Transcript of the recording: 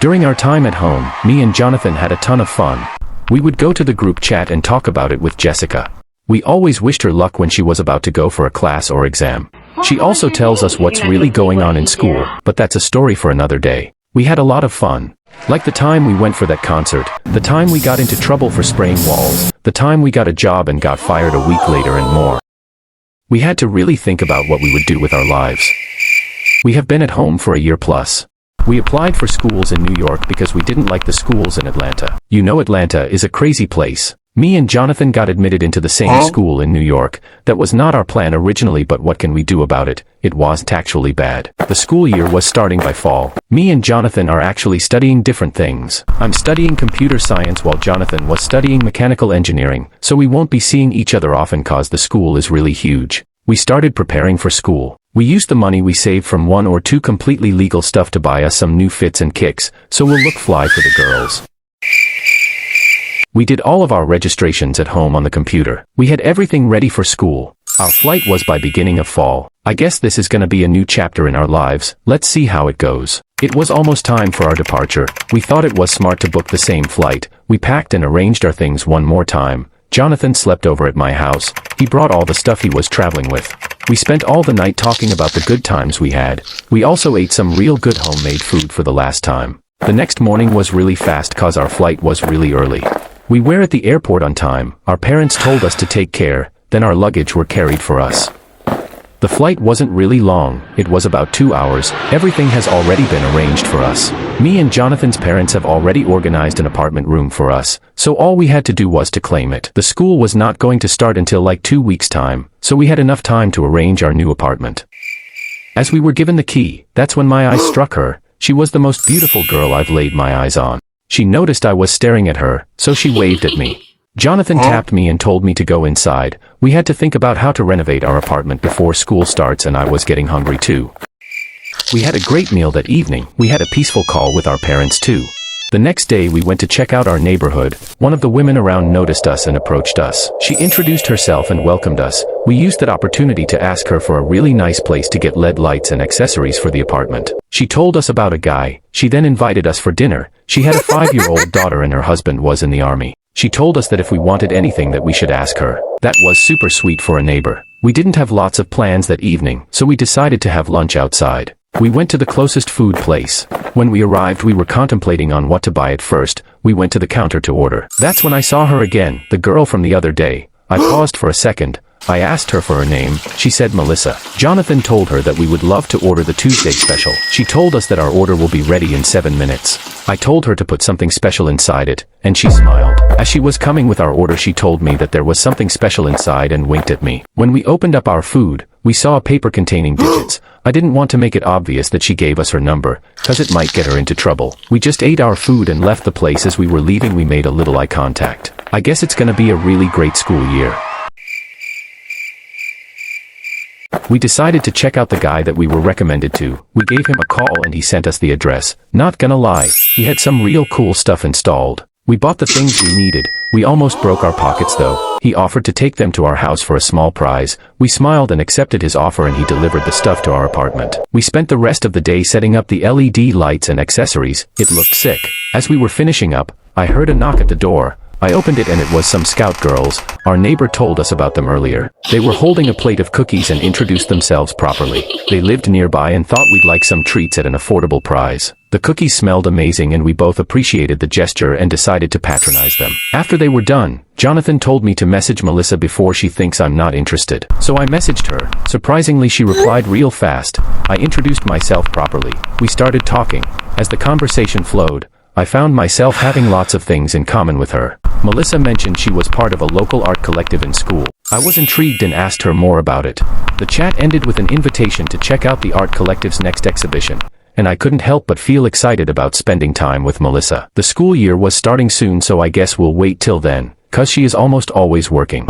During our time at home, me and Jonathan had a ton of fun. We would go to the group chat and talk about it with Jessica. We always wished her luck when she was about to go for a class or exam. She also tells us what's really going on in school, but that's a story for another day. We had a lot of fun. Like the time we went for that concert, the time we got into trouble for spraying walls, the time we got a job and got fired a week later, and more. We had to really think about what we would do with our lives. We have been at home for a year plus. We applied for schools in New York because we didn't like the schools in Atlanta. You know, Atlanta is a crazy place. Me and Jonathan got admitted into the same school in New York. That was not our plan originally, but what can we do about it? It wasn't actually bad. The school year was starting by fall. Me and Jonathan are actually studying different things. I'm studying computer science while Jonathan was studying mechanical engineering, so we won't be seeing each other often cause the school is really huge. We started preparing for school. We used the money we saved from 1 or 2 completely legal stuff to buy us some new fits and kicks, so we'll look fly for the girls. We did all of our registrations at home on the computer. We had everything ready for school. Our flight was by beginning of fall. I guess this is gonna be a new chapter in our lives. Let's see how it goes. It was almost time for our departure. We thought it was smart to book the same flight. We packed and arranged our things one more time. Jonathan slept over at my house. He brought all the stuff he was traveling with. We spent all the night talking about the good times we had. We also ate some real good homemade food for the last time. The next morning was really fast cause our flight was really early. We were at the airport on time. Our parents told us to take care, then our luggage were carried for us. The flight wasn't really long, it was about 2 hours. Everything has already been arranged for us. Me and Jonathan's parents have already organized an apartment room for us, so all we had to do was to claim it. The school was not going to start until like 2 weeks' time, so we had enough time to arrange our new apartment. As we were given the key, that's when my eyes struck her. She was the most beautiful girl I've laid my eyes on. She noticed I was staring at her, so she waved at me. Jonathan tapped me and told me to go inside. We had to think about how to renovate our apartment before school starts, and I was getting hungry too. We had a great meal that evening. We had a peaceful call with our parents too. The next day we went to check out our neighborhood. One of the women around noticed us and approached us. She introduced herself and welcomed us. We used that opportunity to ask her for a really nice place to get LED lights and accessories for the apartment. She told us about a guy. She then invited us for dinner. She had a 5-year-old daughter and her husband was in the army. She told us that if we wanted anything that we should ask her. That was super sweet for a neighbor. We didn't have lots of plans that evening, so we decided to have lunch outside. We went to the closest food place. When we arrived, we were contemplating on what to buy at first. We went to the counter to order. That's when I saw her again, the girl from the other day. I paused for a second. I asked her for her name. She said Melissa. Jonathan told her that we would love to order the Tuesday special. She told us that our order will be ready in 7 minutes. I told her to put something special inside it, and she smiled. As she was coming with our order, she told me that there was something special inside and winked at me. When we opened up our food, we saw a paper containing digits. I didn't want to make it obvious that she gave us her number, cause it might get her into trouble. We just ate our food and left the place. As we were leaving, we made a little eye contact. I guess it's gonna be a really great school year. We decided to check out the guy that we were recommended to. We gave him a call and he sent us the address. Not gonna lie, he had some real cool stuff installed. We bought the things we needed. We almost broke our pockets though. He offered to take them to our house for a small price. We smiled and accepted his offer, and he delivered the stuff to our apartment. We spent the rest of the day setting up the LED lights and accessories. It looked sick. As we were finishing up, I heard a knock at the door. I opened it and it was some scout girls. Our neighbor told us about them earlier. They were holding a plate of cookies and introduced themselves properly. They lived nearby and thought we'd like some treats at an affordable price. The cookies smelled amazing and we both appreciated the gesture and decided to patronize them. After they were done, Jonathan told me to message Melissa before she thinks I'm not interested. So I messaged her. Surprisingly, she replied real fast. I introduced myself properly. We started talking. As the conversation flowed, I found myself having lots of things in common with her. Melissa mentioned she was part of a local art collective in school. I was intrigued and asked her more about it. The chat ended with an invitation to check out the art collective's next exhibition, and I couldn't help but feel excited about spending time with Melissa. The school year was starting soon, so I guess we'll wait till then, cause she is almost always working.